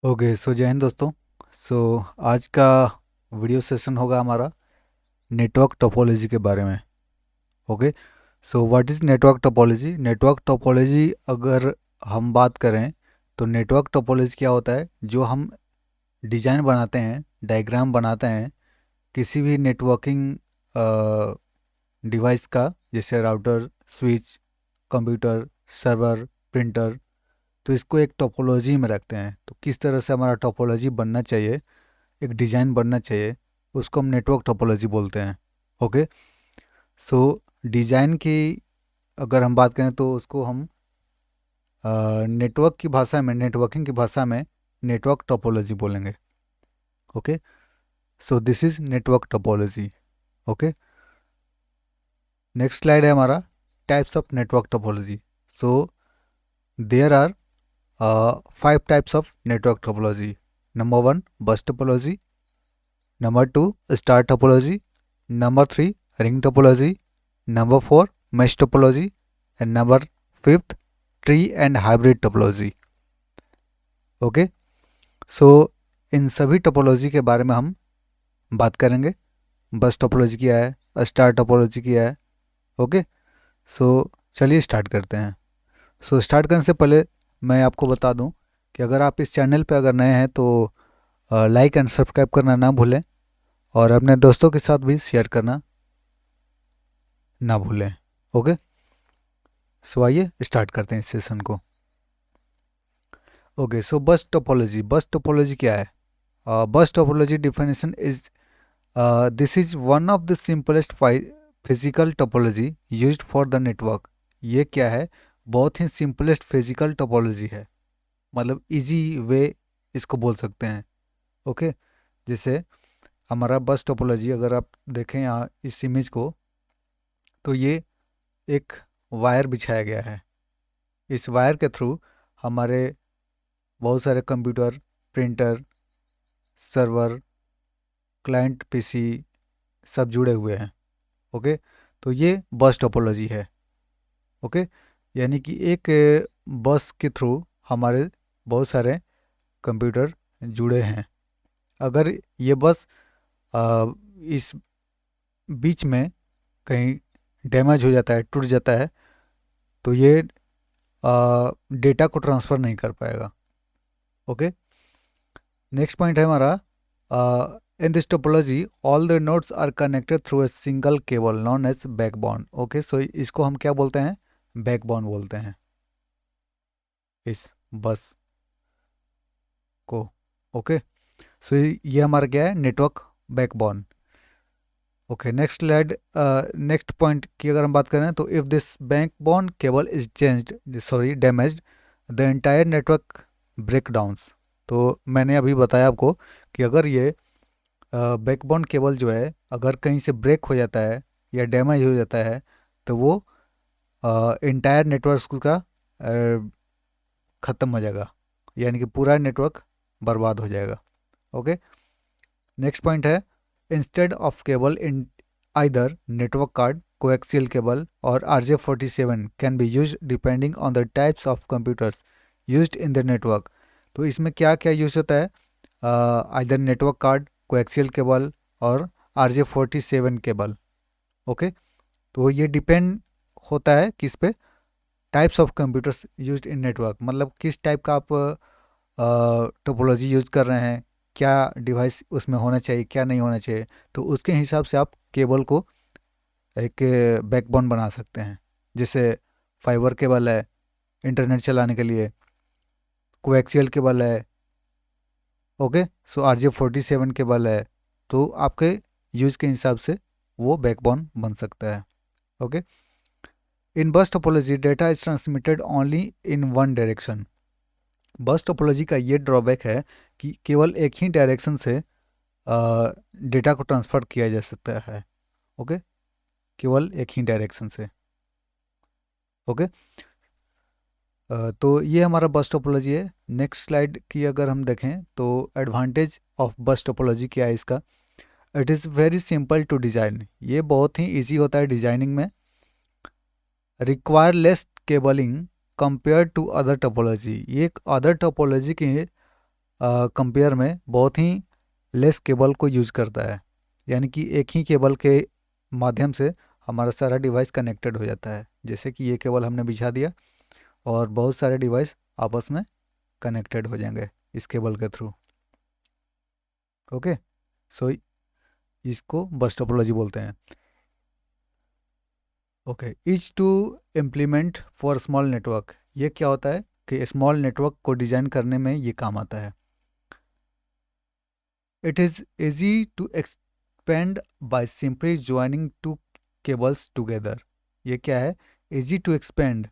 Okay, सो जय हिंद दोस्तों। सो आज का वीडियो सेशन होगा हमारा नेटवर्क टोपोलॉजी के बारे में। Okay, so what is network topology? Network topology अगर हम बात करें तो नेटवर्क टोपोलॉजी क्या होता है? जो हम डिज़ाइन बनाते हैं, डायग्राम बनाते हैं किसी भी नेटवर्किंग डिवाइस का, जैसे router, switch, computer, server, printer. तो इसको एक टोपोलॉजी में रखते हैं। तो किस तरह से हमारा टोपोलॉजी बनना चाहिए, एक डिज़ाइन बनना चाहिए, उसको हम नेटवर्क टोपोलॉजी बोलते हैं। ओके, सो डिज़ाइन की अगर हम बात करें तो उसको हम नेटवर्क की भाषा में, नेटवर्किंग की भाषा में नेटवर्क टोपोलॉजी बोलेंगे। Okay, so this is network topology. Okay, next slide है हमारा types of network topology. So there are 5 types of network topology. Number 1, bus topology. Number 2, star topology. Number 3, ring topology. Number 4, mesh topology. And number 5th, tree and hybrid topology. Okay, so इन सभी topology के बारे में हम बात करेंगे। बस topology क्या है, स्टार टोपोलॉजी क्या है। ओके, सो चलिए स्टार्ट करते हैं। सो स्टार्ट करने से पहले मैं आपको बता दूं कि अगर आप इस चैनल पे अगर नए हैं तो लाइक एंड सब्सक्राइब करना ना भूलें, और अपने दोस्तों के साथ भी शेयर करना ना भूलें। ओके, सो आइए स्टार्ट करते हैं इस सेशन को। ओके, सो बस टोपोलॉजी। बस टोपोलॉजी क्या है? Bus topology definition is this is one of the simplest physical topology used for the network. ये क्या है? बहुत ही सिंपलेस्ट फिजिकल टोपोलॉजी है, मतलब इजी वे इसको बोल सकते हैं। ओके, जैसे हमारा बस टोपोलॉजी अगर आप देखें यहाँ इस इमेज को, तो ये एक वायर बिछाया गया है। इस वायर के थ्रू हमारे बहुत सारे computer, printer, server, client PC सब जुड़े हुए हैं। ओके, तो ये बस टोपोलॉजी है। ओके, यानी कि एक बस के थ्रू हमारे बहुत सारे कंप्यूटर जुड़े हैं। अगर ये बस इस बीच में कहीं डैमेज हो जाता है, टूट जाता है, तो ये डेटा को ट्रांसफ़र नहीं कर पाएगा। ओके, नेक्स्ट पॉइंट है हमारा in this topology all the nodes are connected through a single cable known as backbone. Okay, so इसको हम क्या बोलते हैं? बैकबोन बोलते हैं इस बस को। ओके, सो ये हमारा क्या है? Network backbone. Okay, next slide. Next point की अगर हम बात करें तो if this backbone cable is changed, sorry damaged, the entire network break downs. तो मैंने अभी बताया आपको कि अगर ये बैकबोन केबल जो है अगर कहीं से ब्रेक हो जाता है या डैमेज हो जाता है, तो वो इंटायर नेटवर्क का ख़त्म हो जाएगा, यानी कि पूरा नेटवर्क बर्बाद हो जाएगा। ओके, नेक्स्ट पॉइंट है instead of cable in either network card, coaxial cable और RJ47 can be use depending on the types of computers used in the network. तो इसमें क्या क्या यूज होता है? Either network card, coaxial cable और RJ47 cable. Okay, तो ये डिपेंड होता है किस पे? Types of computers used in network, मतलब किस टाइप का आप टोपोलॉजी यूज कर रहे हैं, क्या डिवाइस उसमें होना चाहिए, क्या नहीं होना चाहिए। तो उसके हिसाब से आप केबल को एक बैकबोन बना सकते हैं। जैसे फाइबर केबल है इंटरनेट चलाने के लिए, कोएक्सियल केबल है। ओके, सो RJ47 केबल है। तो आपके यूज के हिसाब से वो बैकबोन बन सकता है। ओके, इन बस topology data is transmitted only in one direction. बस टोपोलॉजी का ये ड्रॉबैक है कि केवल एक ही डायरेक्शन से डेटा को ट्रांसफ़र किया जा सकता है। ओके, केवल एक ही डायरेक्शन से। ओके, तो ये हमारा बस टोपोलॉजी है। नेक्स्ट स्लाइड की अगर हम देखें तो एडवांटेज ऑफ बस टोपोलॉजी क्या है इसका? It is very simple to design. ये बहुत ही ईजी होता है डिज़ाइनिंग में। Require less cabling compare to other topology. ये एक अदर टोपोलॉजी की कंपेयर में बहुत ही लेस केबल को यूज करता है, यानी कि एक ही केबल के माध्यम से हमारा सारा डिवाइस कनेक्टेड हो जाता है। जैसे कि ये केबल हमने बिछा दिया और बहुत सारे डिवाइस आपस में कनेक्टेड हो जाएंगे इस केबल के थ्रू। ओके, सो इसको बस टोपोलॉजी बोलते हैं। Okay, is to implement for small network, ये क्या होता है कि स्मॉल नेटवर्क को डिजाइन करने में ये काम आता है। It is easy to expand by simply joining two cables together. ये क्या है, easy to expand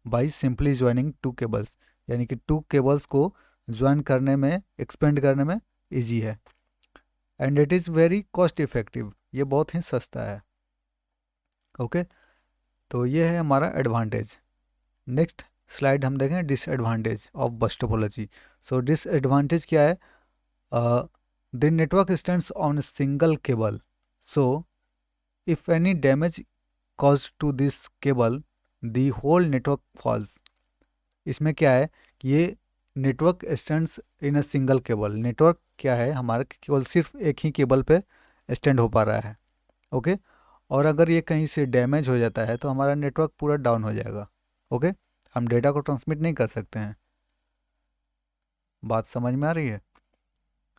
by simply joining two cables, यानी कि टू केबल्स को ज्वाइन करने में, एक्सपेंड करने में इजी है। And it is very cost effective, ये बहुत ही सस्ता है। ओके, तो ये है हमारा एडवांटेज। नेक्स्ट स्लाइड हम देखें डिसएडवांटेज ऑफ बस टोपोलॉजी। सो डिसएडवांटेज क्या है, the network stands on a single cable, so if any damage caused to this cable the whole network falls। इसमें क्या है कि ये network stands in a single cable, network क्या है हमारा केवल सिर्फ एक ही केबल पे स्टैंड हो पा रहा है। ओके, और अगर ये कहीं से डैमेज हो जाता है तो हमारा नेटवर्क पूरा डाउन हो जाएगा। ओके, हम डेटा को ट्रांसमिट नहीं कर सकते हैं। बात समझ में आ रही है।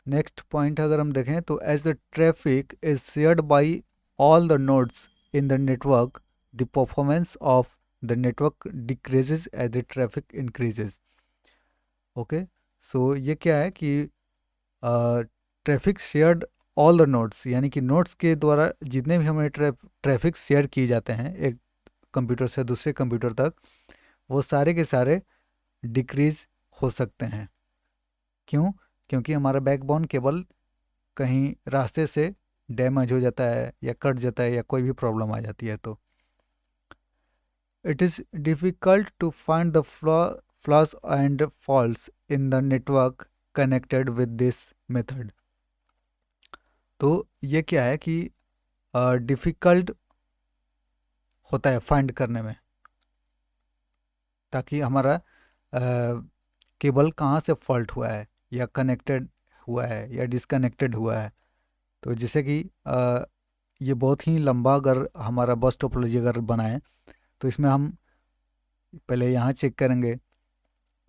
नेक्स्ट पॉइंट अगर हम देखें तो as the traffic is shared by all the nodes in the network the performance of the network decreases as the traffic increases. Okay, so ये क्या है कि traffic shared all the nodes, यानी कि नोड्स के द्वारा जितने भी हमें ट्रैफिक शेयर किए जाते हैं एक कंप्यूटर से दूसरे कंप्यूटर तक, वो सारे के सारे डिक्रीज हो सकते हैं। क्यों? क्योंकि हमारा बैकबोन केबल कहीं रास्ते से डैमेज हो जाता है या कट जाता है या कोई भी प्रॉब्लम आ जाती है तो it is difficult to find the flaws and faults in the network connected with this method. तो ये क्या है कि डिफ़िकल्ट होता है फाइंड करने में, ताकि हमारा केबल कहाँ से फॉल्ट हुआ है या कनेक्टेड हुआ है या डिसकनेक्टेड हुआ है। तो जैसे कि ये बहुत ही लंबा अगर हमारा बस टोपोलॉजी अगर बनाए तो इसमें हम पहले यहाँ चेक करेंगे,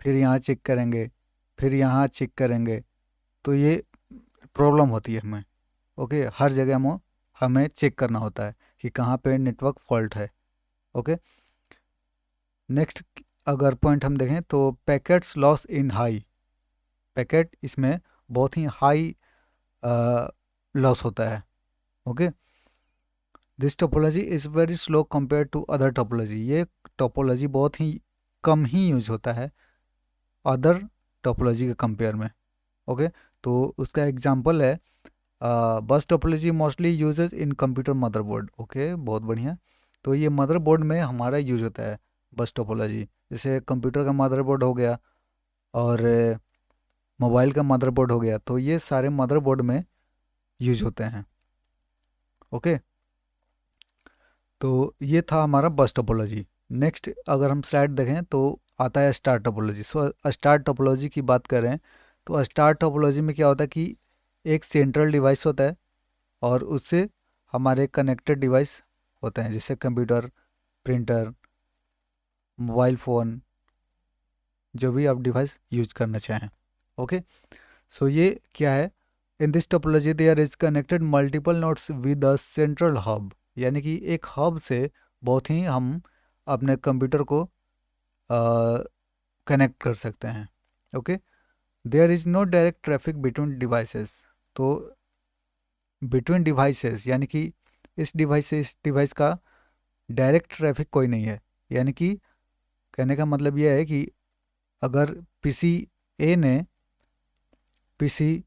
फिर यहाँ चेक करेंगे, फिर यहाँ चेक करेंगे, तो ये प्रॉब्लम होती है हमें। ओके, हर जगह हमें चेक करना होता है कि कहाँ पे नेटवर्क फॉल्ट है। ओके, नेक्स्ट अगर पॉइंट हम देखें तो packets loss in high, packet इसमें बहुत ही हाई लॉस होता है। Okay, this topology is very slow compare to other topology, ये टोपोलॉजी बहुत ही कम ही यूज होता है अदर टोपोलॉजी के कंपेयर में। ओके, तो उसका एग्जांपल है bus topology mostly uses in computer motherboard. Okay, बहुत बढ़िया। तो ये मदरबोर्ड में हमारा यूज होता है बस टोपोलॉजी, जैसे कंप्यूटर का मदरबोर्ड हो गया और मोबाइल का मदरबोर्ड हो गया, तो ये सारे मदरबोर्ड में यूज होते हैं। ओके, तो ये था हमारा बस टोपोलॉजी। नेक्स्ट अगर हम स्लाइड देखें तो आता है स्टार टोपोलॉजी। सो स्टार टोपोलॉजी की बात करें तो स्टार टोपोलॉजी में क्या होता है कि एक सेंट्रल डिवाइस होता है और उससे हमारे कनेक्टेड डिवाइस होते हैं, जैसे कंप्यूटर, प्रिंटर, मोबाइल फ़ोन, जो भी आप डिवाइस यूज करना चाहें। ओके, सो ये क्या है, in this topology there is connected multiple nodes with a central hub, यानी कि एक हब से बहुत ही हम अपने कंप्यूटर को कनेक्ट कर सकते हैं। Okay, there is no direct traffic between devices, तो बिटवीन डिवाइसेस यानी कि इस डिवाइस से इस डिवाइस का डायरेक्ट ट्रैफिक कोई नहीं है। यानी कि कहने का मतलब यह है कि अगर पीसी ए ने पीसी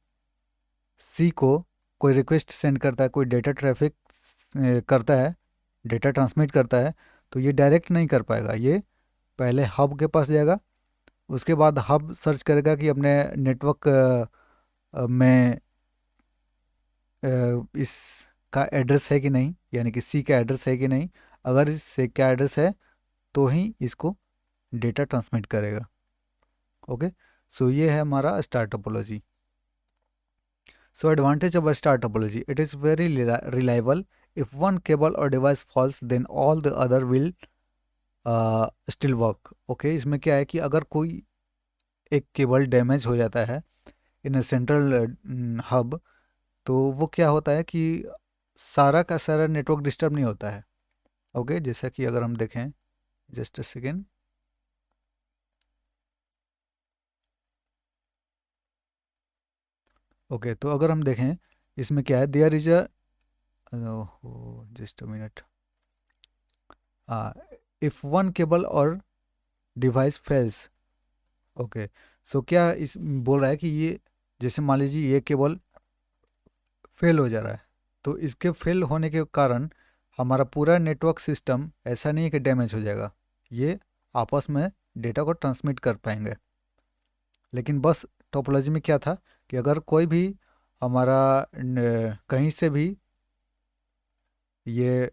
सी को कोई रिक्वेस्ट सेंड करता है, कोई डेटा ट्रैफिक करता है, डेटा ट्रांसमिट करता है, तो ये डायरेक्ट नहीं कर पाएगा, ये पहले हब के पास जाएगा, उसके बाद हब सर्च करेगा कि अपने नेटवर्क में इसका एड्रेस है कि नहीं, यानी कि सी का एड्रेस है कि नहीं। अगर इस सी का एड्रेस है तो ही इसको डेटा ट्रांसमिट करेगा। ओके, सो ये है हमारा star topology. So advantage of a star topology, it is very reliable. If one cable or device falls, then all the other will still work. Okay, इसमें क्या है कि अगर कोई एक केबल डैमेज हो जाता है इन अ सेंट्रल हब, तो वो क्या होता है कि सारा का सारा नेटवर्क डिस्टर्ब नहीं होता है. ओके, जैसा कि अगर हम देखें, जस्ट अ सेकेंड. ओके, तो अगर हम देखें इसमें क्या है, there is a, just a minute. If one cable और डिवाइस फेल्स. ओके, सो क्या इस बोल रहा है कि ये, जैसे मान लीजिए ये केबल फेल हो जा रहा है, तो इसके फेल होने के कारण हमारा पूरा नेटवर्क सिस्टम ऐसा नहीं है कि डैमेज हो जाएगा. ये आपस में डेटा को ट्रांसमिट कर पाएंगे. लेकिन बस टोपोलॉजी में क्या था कि अगर कोई भी हमारा कहीं से भी ये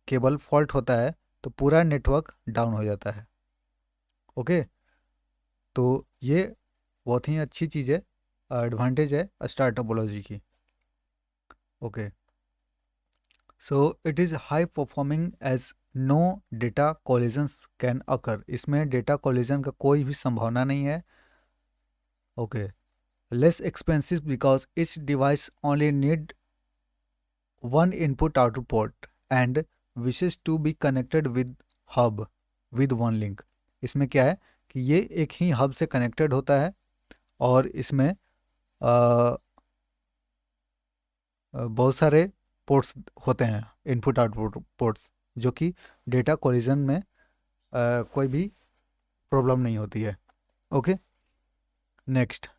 केबल फॉल्ट होता है, तो पूरा नेटवर्क डाउन हो जाता है. ओके, तो ये बहुत ही अच्छी चीज़ है, एडवांटेज है स्टार टोपोलॉजी की. Okay, so it is high performing as no data collisions can occur. इसमें डेटा कोलिजन का कोई भी संभावना नहीं है. Okay, less expensive because each device only need one input output port and विशेष to be connected with hub with one link. इसमें क्या है कि ये एक ही हब से कनेक्टेड होता है, और इसमें बहुत सारे पोर्ट्स होते हैं, इनपुट आउटपुट पोर्ट्स, जो कि डेटा कोलिजन में कोई भी प्रॉब्लम नहीं होती है. Okay, next,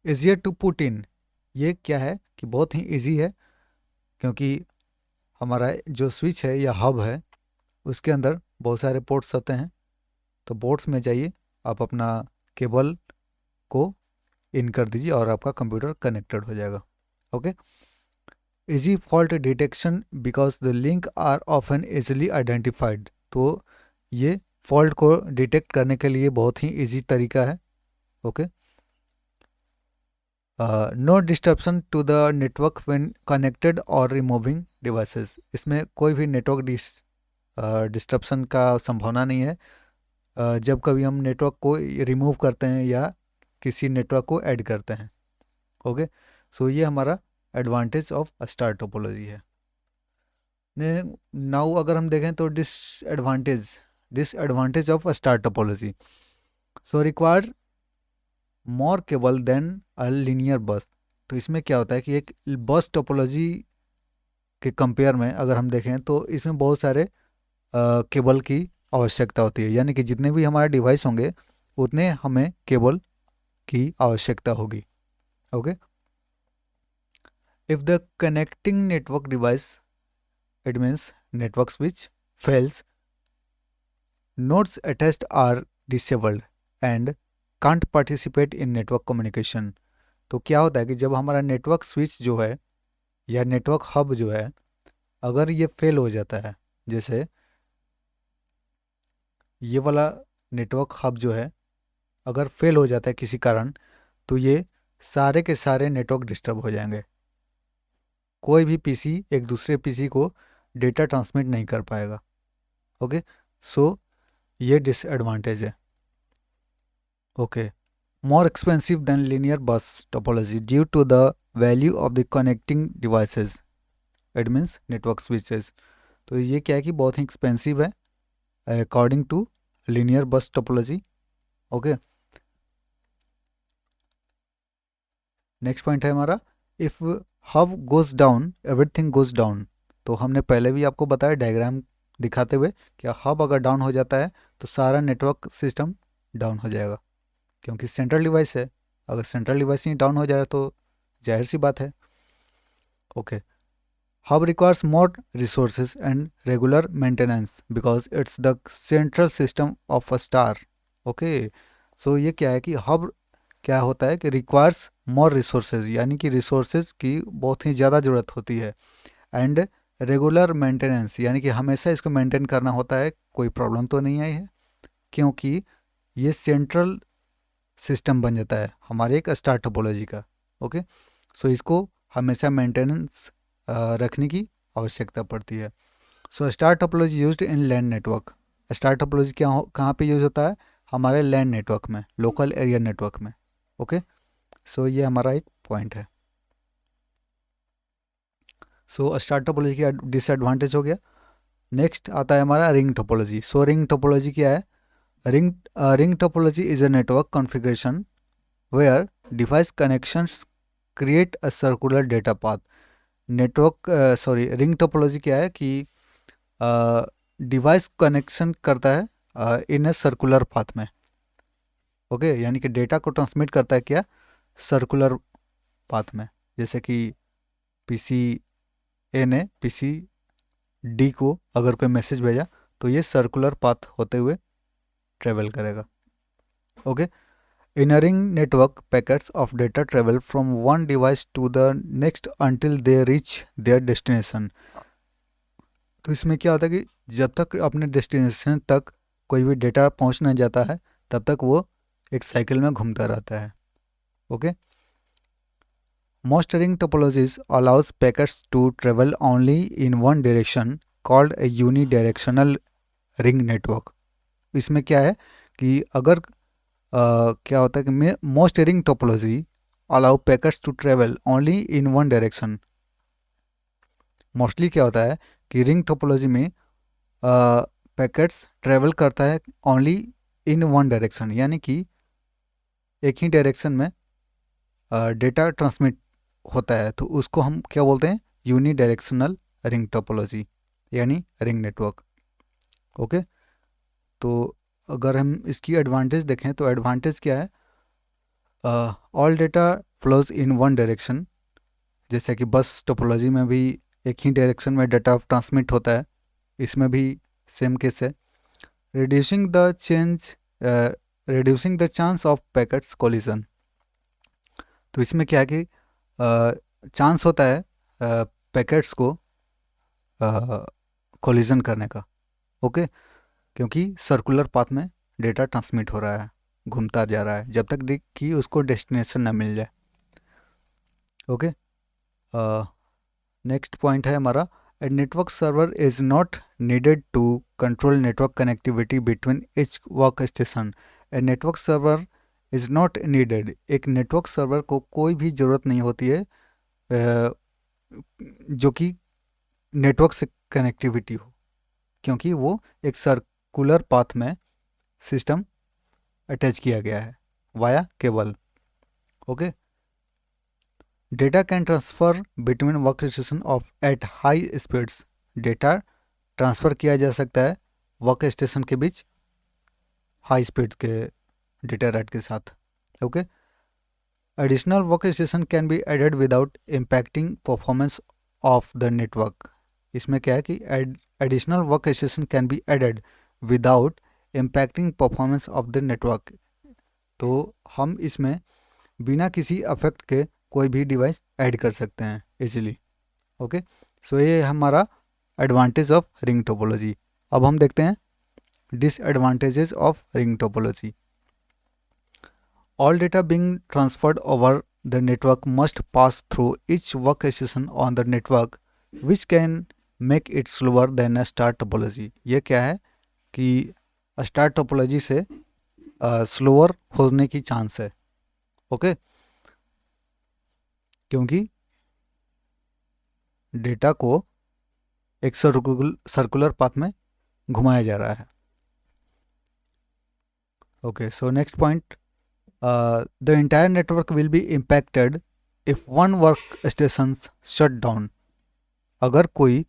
easier to put in. ये क्या है कि बहुत ही इजी है, क्योंकि हमारा जो स्विच है या हब है उसके अंदर बहुत सारे पोर्ट्स होते हैं. तो पोर्ट्स में जाइए, आप अपना केबल को इन कर दीजिए और आपका कंप्यूटर कनेक्टेड हो जाएगा. Okay, easy fault detection because the link are often easily identified. तो ये फॉल्ट को डिटेक्ट करने के लिए बहुत ही इजी तरीका है. Okay, no disturbance to the network when connected और रिमूविंग डिवाइसेस. इसमें कोई भी नेटवर्क डिस्टर्बन का संभावना नहीं है जब कभी हम नेटवर्क को रिमूव करते हैं या किसी नेटवर्क को ऐड करते हैं. ओके, सो ये हमारा एडवांटेज ऑफ स्टार टोपोलॉजी है. नाउ अगर हम देखें तो disadvantage of star topology. So require more cable than a linear bus. तो इसमें क्या होता है कि एक बस टोपोलॉजी के कंपेयर में अगर हम देखें तो इसमें बहुत सारे केबल की आवश्यकता होती है. यानी कि जितने भी हमारे डिवाइस होंगे उतने हमें केबल की आवश्यकता होगी. Okay, if the connecting network device, it means network switch fails, nodes attached are disabled and can't participate in network communication. तो क्या होता है कि जब हमारा नेटवर्क स्विच जो है या नेटवर्क हब जो है, अगर ये फेल हो जाता है, जैसे ये वाला नेटवर्क हब जो है अगर फेल हो जाता है किसी कारण, तो ये सारे के सारे नेटवर्क डिस्टर्ब हो जाएंगे. कोई भी पीसी एक दूसरे पीसी को डेटा ट्रांसमिट नहीं कर पाएगा. ओके, सो ये डिसएडवांटेज है. Okay, more expensive than linear bus topology due to the value of the connecting devices, it means network switches. तो ये क्या है कि बहुत ही एक्सपेंसिव है according to linear bus topology. Okay, next point है हमारा, if hub goes down everything goes down. तो हमने पहले भी आपको बताया डायग्राम दिखाते हुए कि हब अगर डाउन हो जाता है तो सारा नेटवर्क सिस्टम डाउन हो जाएगा, क्योंकि सेंट्रल डिवाइस है. अगर सेंट्रल डिवाइस ही डाउन हो जाए तो जाहिर सी बात है. Okay, hub requires more resources and regular maintenance because it's the central system of a star. Okay, so ये क्या है कि हब क्या होता है कि रिक्वायर्स मोर रिसोर्सेज, यानी कि रिसोर्सेज की बहुत ही ज़्यादा ज़रूरत होती है. एंड रेगुलर मेंटेनेंस, यानी कि हमेशा इसको मेंटेन करना होता है. कोई प्रॉब्लम तो नहीं आई है, क्योंकि ये सेंट्रल सिस्टम बन जाता है हमारे एक स्टार टोपोलॉजी का। ओके, सो इसको हमेशा मेंटेनेंस रखने की आवश्यकता पड़ती है। So star topology used in LAN network. Star topology कहाँ पे यूज होता है? हमारे लैंड नेटवर्क में, लोकल एरिया नेटवर्क में। ओके, सो ये हमारा एक पॉइंट है। सो स्टार टोपोलॉजी का डिसएडवांटेज हो गया। नेक्स्ट आता है हमारा ring topology. So ring topology क्या है? Ring topology is a network configuration where device connections create a circular data path. Ring topology क्या है कि डिवाइस कनेक्शन करता है इन ए सर्कुलर पाथ में। ओके, यानी कि डेटा को ट्रांसमिट करता है क्या? सर्कुलर पाथ में। जैसे कि पीसी ए ने पीसी डी को अगर कोई मैसेज भेजा तो ये सर्कुलर पाथ होते हुए ट्रेवल करेगा। Okay, in a ring network packets of data travel from one device to the next until they reach their destination. तो इसमें क्या होता है कि जब तक अपने डेस्टिनेशन तक कोई भी डेटा पहुंच नहीं जाता है तब तक वो एक साइकिल में घूमता रहता है। Okay, most ring topologies allows packets to travel only in one direction called a unidirectional ring network। इसमें क्या है कि अगर क्या होता है कि most ring topology allow packets to travel only in one direction. Mostly क्या होता है कि रिंग टोपोलॉजी में पैकेट्स ट्रेवल करता है ओनली इन वन डायरेक्शन, यानी कि एक ही डायरेक्शन में डेटा ट्रांसमिट होता है, तो उसको हम क्या बोलते हैं? यूनी डायरेक्शनल रिंग टोपोलॉजी यानी रिंग नेटवर्क। ओके, तो अगर हम इसकी एडवांटेज देखें तो एडवांटेज क्या है? All data flows in one direction. जैसे कि बस टोपोलॉजी में भी एक ही डायरेक्शन में डाटा ट्रांसमिट होता है, इसमें भी सेम केस है। Reducing the reducing the chance of packets collision. तो इसमें क्या है कि चांस होता है पैकेट्स को कोलिजन करने का। ओके, क्योंकि सर्कुलर पाथ में डेटा ट्रांसमिट हो रहा है, घूमता जा रहा है जब तक कि उसको डेस्टिनेशन ना मिल जाए। ओके, नेक्स्ट पॉइंट है हमारा, a network server is not needed to control network connectivity between each work station. A network server is not needed. एक नेटवर्क सर्वर को कोई भी ज़रूरत नहीं होती है जो कि नेटवर्क से कनेक्टिविटी हो, क्योंकि वो एक सर्कुलर पाथ में सिस्टम अटैच किया गया है via cable. Okay, data can transfer between work station of at high speeds. Data transfer किया जा सकता है वर्क स्टेशन के बीच हाई स्पीड के डेटा रेट के साथ। Okay, additional work station can be added without impacting performance of the network. इसमें क्या है कि additional work station can be added without impacting performance of the network. तो हम इसमें बिना किसी अफेक्ट के कोई भी डिवाइस ऐड कर सकते हैं इजीली। ओके, सो ये हमारा एडवांटेज ऑफ रिंग टोपोलॉजी। अब हम देखते हैं disadvantages of ring topology. All data being transferred over the network must pass through each work station on the network which can make it slower then a star topology. ये क्या है कि star topology से slower होने की chance है। Okay, क्योंकि data को एक सर्कुलर पाथ में घुमाया जा रहा है। Okay, so next point, the entire network will be impacted if one work station shut down. अगर कोई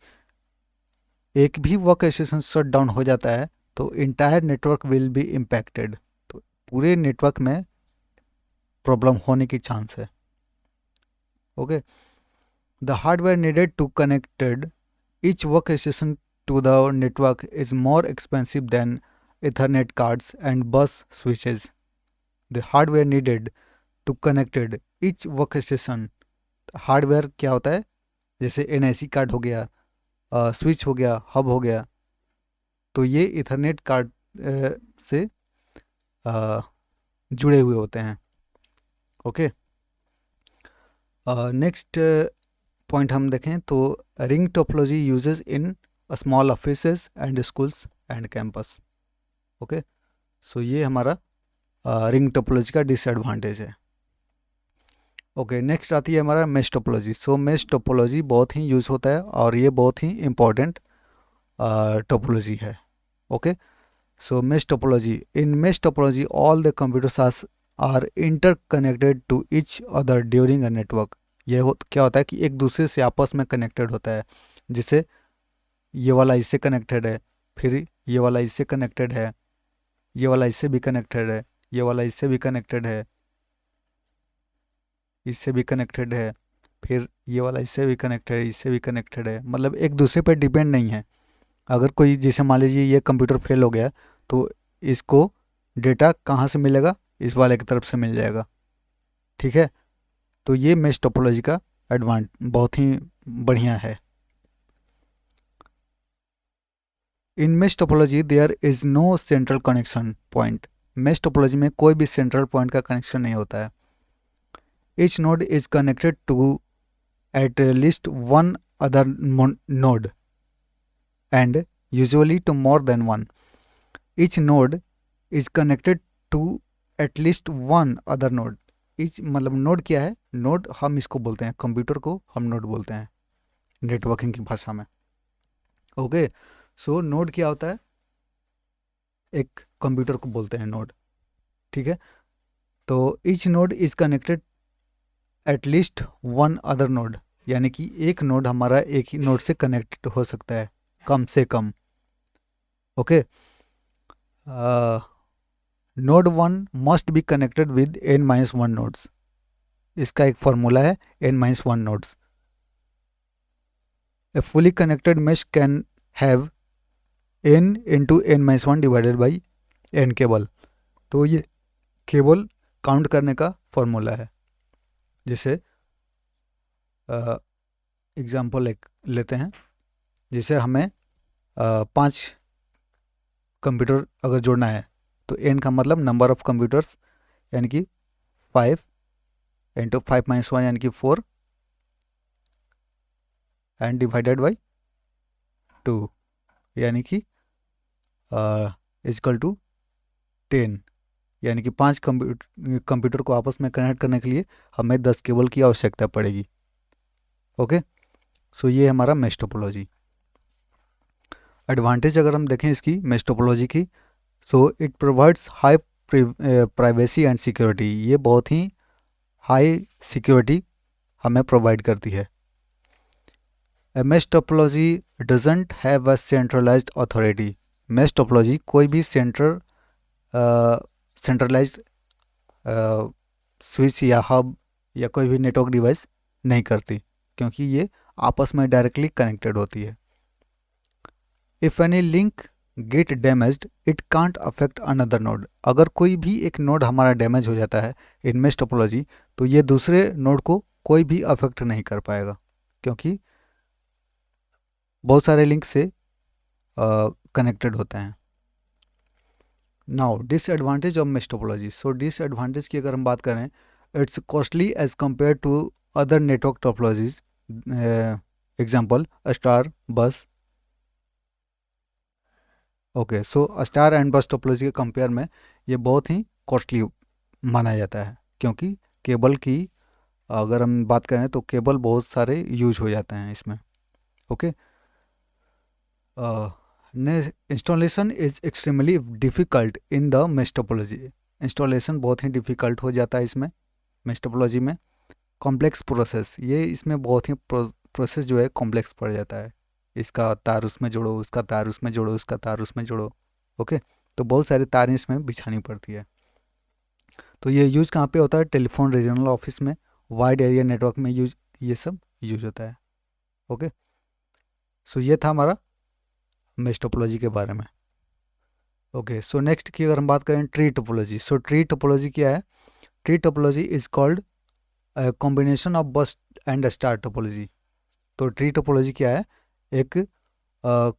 एक भी वर्क स्टेशन शट डाउन हो जाता है तो entire network will be impacted, तो पूरे नेटवर्क में प्रॉब्लम होने की चांस है। Okay, the hardware needed to connected each work station to the network is more expensive than Ethernet cards and bus switches. The hardware needed to connected each workstation. Hardware क्या होता है? जैसे NIC card हो गया, switch हो गया, hub हो गया, तो ये इथरनेट कार्ड से जुड़े हुए होते हैं। ओके, नेक्स्ट पॉइंट हम देखें तो ring topology uses in small offices and schools and campus. Okay, so ये हमारा रिंग टोपोलॉजी का डिसएडवांटेज है। ओके, नेक्स्ट आती है हमारा mesh topology. So mesh topology बहुत ही यूज़ होता है और ये बहुत ही इम्पोर्टेंट टोपोलॉजी है। Okay, so mesh topology, in mesh topology all the computers are interconnected to each other during a network। क्या होता है कि एक दूसरे से आपस में कनेक्टेड होता है, जिससे ये वाला इससे कनेक्टेड है, फिर ये वाला इससे कनेक्टेड है, ये वाला इससे भी कनेक्टेड है, ये वाला इससे भी कनेक्टेड है, इससे भी कनेक्टेड है, फिर ये वाला इससे भी कनेक्टेड है, इससे भी कनेक्टेड है, मतलब एक दूसरे पर डिपेंड नहीं है। अगर कोई जैसे मान लीजिए ये कंप्यूटर फेल हो गया तो इसको डेटा कहाँ से मिलेगा, इस वाले की तरफ से मिल जाएगा। ठीक है, तो ये मेश टोपोलॉजी का बहुत ही बढ़िया है। In mesh topology there is no central connection point. Mesh topology में कोई भी सेंट्रल पॉइंट का कनेक्शन नहीं होता है। Each node is connected to at least one other node and usually to more than one. Each node is connected to at least one other node. Each मतलब node क्या है, node हम इसको बोलते हैं, कंप्यूटर को हम नोड बोलते हैं नेटवर्किंग की भाषा में। ओके, सो नोड क्या होता है, एक कंप्यूटर को बोलते हैं नोड। ठीक है, तो each node is connected eight least one other node, यानी कि एक नोड हमारा एक ही नोड से कनेक्टेड हो सकता है कम से कम। Okay, node one must be connected with n minus one nodes. इसका एक फॉर्मूला है n minus one nodes. A fully connected mesh can have n into n minus one divided by n cable. तो ये cable count करने का formula है। जैसे example एक लेते हैं, जैसे हमें 5 कंप्यूटर अगर जोड़ना है तो n का मतलब नंबर ऑफ कंप्यूटर्स, यानी कि 5 इंटू 5 माइनस वन यानी कि 4 एंड डिवाइडेड बाई 2 यानी कि इजकल टू 10, यानी कि 5 कंप्यूटर को आपस में कनेक्ट करने के लिए हमें 10 केबल की आवश्यकता पड़ेगी। ओके, सो ये हमारा मेश टोपोलॉजी। एडवांटेज अगर हम देखें इसकी मेश टोपोलॉजी की, so it provides high privacy and security. ये बहुत ही हाई सिक्योरिटी हमें प्रोवाइड करती है। A mesh topology doesn't have a centralized authority. Mesh topology कोई भी सेंट्रलाइज्ड स्विच या हब या कोई भी नेटवर्क डिवाइस नहीं करती, क्योंकि ये आपस में डायरेक्टली कनेक्टेड होती है। If any link get damaged it can't affect another node. अगर कोई भी एक नोड हमारा डैमेज हो जाता है इन मेश टोपोलॉजी, तो ये दूसरे नोड को कोई भी अफेक्ट नहीं कर पाएगा, क्योंकि बहुत सारे लिंक से कनेक्टेड होते हैं। Now disadvantage of mesh topology. So disadvantage की अगर हम बात करें, it's costly as compare to other network topologies. Example star bus. Okay, so star and bus topology के कंपेयर में ये बहुत ही कॉस्टली माना जाता है, क्योंकि केबल की अगर हम बात करें तो केबल बहुत सारे यूज हो जाते हैं इसमें। Okay, installation is extremely difficult in the mesh topology. Installation बहुत ही डिफ़िकल्ट हो जाता है इसमें मेश टोपोलॉजी में। कॉम्प्लेक्स प्रोसेस, ये इसमें बहुत ही प्रोसेस जो है कॉम्प्लेक्स पड़ जाता है। इसका तार उसमें जोड़ो, उसका तार उसमें जोड़ो, उसका तार उसमें जोड़ो। ओके, तो बहुत सारी तारें इसमें बिछानी पड़ती है। तो ये यूज़ कहाँ पे होता है, टेलीफोन रीजनल ऑफिस में, वाइड एरिया नेटवर्क में यूज, ये सब यूज होता है। ओके, सो ये था हमारा मेश टोपोलॉजी के बारे में। ओके, सो नेक्स्ट की अगर हम बात करें ट्री टोपोलॉजी। सो ट्री टोपोलॉजी क्या है, tree topology is called combination of बस एंड स्टार टोपोलॉजी। तो ट्री टोपोलॉजी क्या है, एक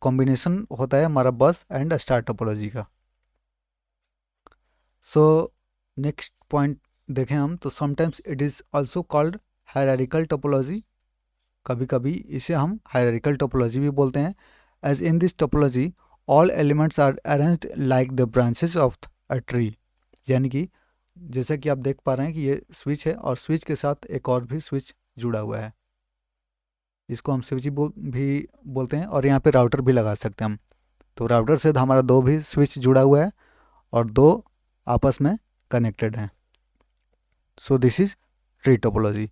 कॉम्बिनेशन होता है हमारा बस एंड स्टार टोपोलॉजी का। सो नेक्स्ट पॉइंट देखें हम तो sometimes it is also called hierarchical topology, कभी कभी इसे हम हायरार्किकल टोपोलॉजी भी बोलते हैं। As in this topology all elements are arranged like the branches of a tree, यानी कि जैसा कि आप देख पा रहे हैं कि ये स्विच है और स्विच के साथ एक और भी स्विच जुड़ा हुआ है, इसको हम स्विच भी बोलते हैं, और यहाँ पे राउटर भी लगा सकते हैं हम। तो राउटर से हमारा दो भी स्विच जुड़ा हुआ है और दो आपस में कनेक्टेड हैं। सो this is tree topology.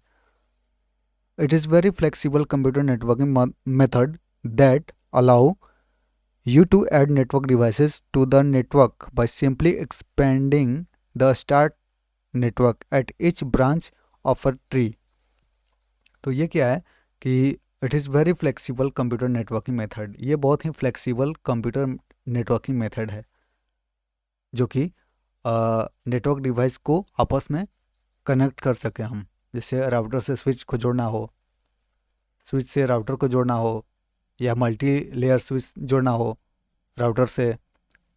It is very flexible computer networking method that allow you to add network devices to the network by simply expanding the start network at each branch of a tree। तो ये क्या है कि it is very flexible computer networking method, ये बहुत ही flexible computer networking method है जो कि नेटवर्क डिवाइस को आपस में कनेक्ट कर सके हम। जैसे राउटर से स्विच को जोड़ना हो, स्विच से राउटर को जोड़ना हो, या मल्टी लेयर स्विच जोड़ना हो राउटर से,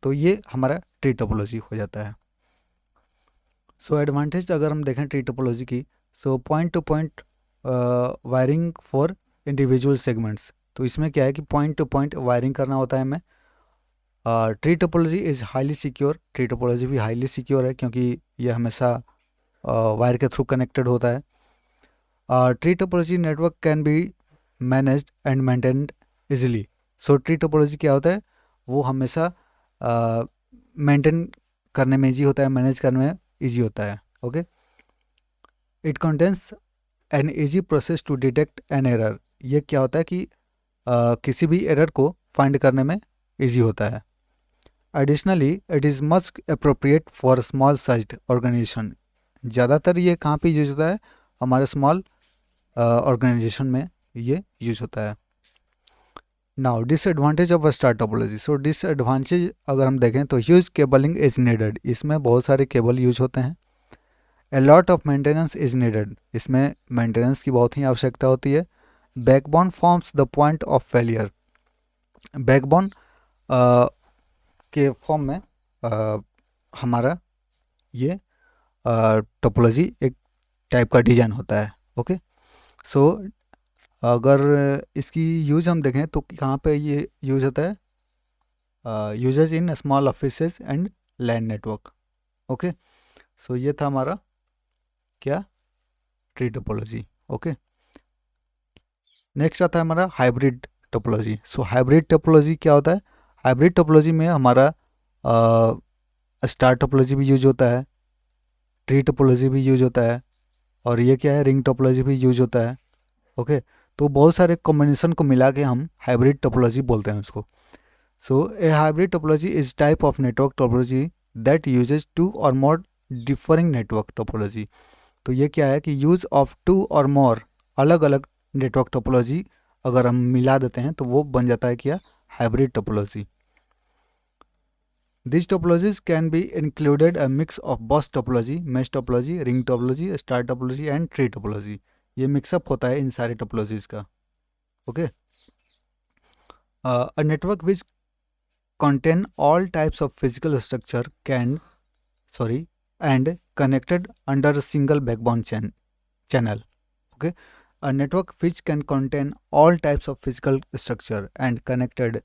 तो ये हमारा ट्री टोपोलॉजी हो जाता है। सो एडवांटेज अगर हम देखें ट्री टोपोलॉजी की, so point two point wiring for individual segments. तो इसमें क्या है कि पॉइंट टू पॉइंट वायरिंग करना होता है हमें। Tree topology is highly secure, tree topology भी हाईली सिक्योर है क्योंकि ये हमेशा वायर के थ्रू कनेक्टेड होता है। Tree topology network can be managed and maintained easily. So tree topology क्या होता है, वो हमेशा मेंटेन करने में ईजी होता है, मैनेज करने में ईजी होता है। Okay, it contains an easy process to detect an error. ये क्या होता है कि किसी भी एरर को फाइंड करने में ईजी होता है। Additionally it is much appropriate for small sized organization. ज़्यादातर ये कहाँ पे यूज होता है, हमारे स्मॉल ऑर्गेनाइजेशन में ये यूज होता है। Now disadvantage of star topology. So disadvantage अगर हम देखें तो ह्यूज केबलिंग इज नीडेड, इसमें बहुत सारे केबल यूज होते हैं। A lot of maintenance is needed, इसमें मेंटेनेंस की बहुत ही आवश्यकता होती है। Backbone forms the point of failure, backbone के फॉर्म में हमारा ये टोपोलॉजी एक टाइप का डिजाइन होता है। ओके, सो अगर इसकी यूज हम देखें तो कहाँ पे ये यूज होता है, uses in small offices and LAN network. Okay, so ये था हमारा क्या, ट्री टोपोलॉजी। ओके, नेक्स्ट आता है हमारा हाइब्रिड टोपोलॉजी। सो हाइब्रिड टोपोलॉजी क्या होता है, हाइब्रिड टोपोलॉजी में हमारा स्टार टोपोलॉजी भी यूज होता है, ट्री टोपोलॉजी भी यूज होता है, और ये क्या है, रिंग टोपोलॉजी भी यूज होता है। ओके, तो बहुत सारे कॉम्बिनेशन को मिला के हम हाइब्रिड टोपोलॉजी बोलते हैं उसको। So a hybrid topology is type of network topology that uses two or more differing network topology. तो ये क्या है कि यूज ऑफ टू और मोर अलग अलग नेटवर्क टोपोलॉजी अगर हम मिला देते हैं तो वो बन जाता है क्या, hybrid topology. These topologies can be included a mix of bus topology, mesh topology, ring topology, star topology and tree topology। ये मिक्सअप होता है इन सारे टोपोलॉजीज का। Okay, a network which contain all types of physical structure and connected under a single backbone channel। Okay, a network which can contain all types of physical structure and connected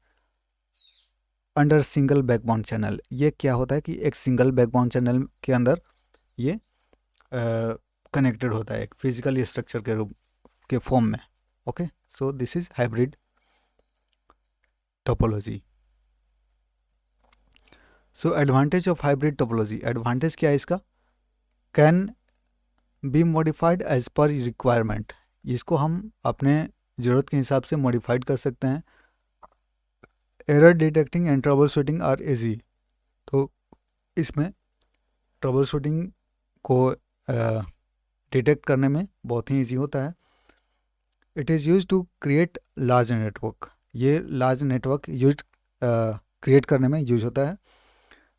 under single backbone channel. ये क्या होता है कि एक single backbone channel के अंदर ये connected होता है एक फिजिकल स्ट्रक्चर के रूप के फॉर्म में। Okay, so this is hybrid topology. So advantage of hybrid topology, advantage क्या है इसका, can be modified as per requirement, इसको हम अपने ज़रूरत के हिसाब से मॉडिफाइड कर सकते हैं। Error detecting and trouble shooting are easy, तो इसमें ट्रबल शूटिंग को डिटेक्ट करने में बहुत ही ईजी होता है। It is use to create large network, ये लार्ज नेटवर्क यूज क्रिएट करने में यूज होता है।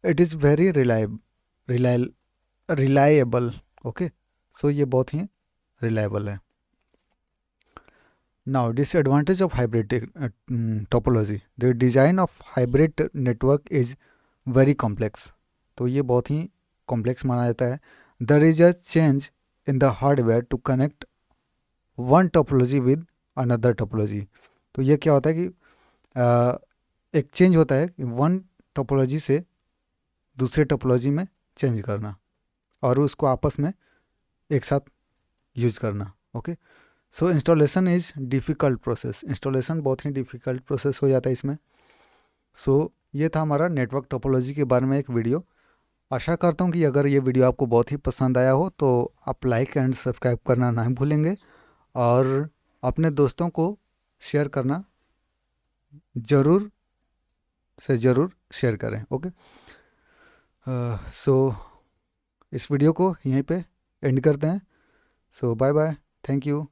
It is very reliable. Okay, so ये बहुत ही रिलायबल है। Now, disadvantage of hybrid topology. The design of hybrid network is very complex। तो ये बहुत ही कॉम्प्लेक्स माना जाता है। There is a change in the hardware to connect one topology with another topology. तो ये क्या होता है कि एक चेंज होता है कि वन टोपोलॉजी से दूसरे टोपोलॉजी में चेंज करना और उसको आपस में एक साथ यूज करना। Okay, so installation is difficult process. Installation बहुत ही डिफ़िकल्ट प्रोसेस हो जाता है इसमें। सो ये था हमारा नेटवर्क टोपोलॉजी के बारे में एक वीडियो। आशा करता हूँ कि अगर ये वीडियो आपको बहुत ही पसंद आया हो तो आप लाइक एंड सब्सक्राइब करना ना भूलेंगे और अपने दोस्तों को शेयर करना ज़रूर से ज़रूर शेयर करें। ओके, सो इस वीडियो को यहीं पे एंड करते हैं। सो बाय बाय, थैंक यू।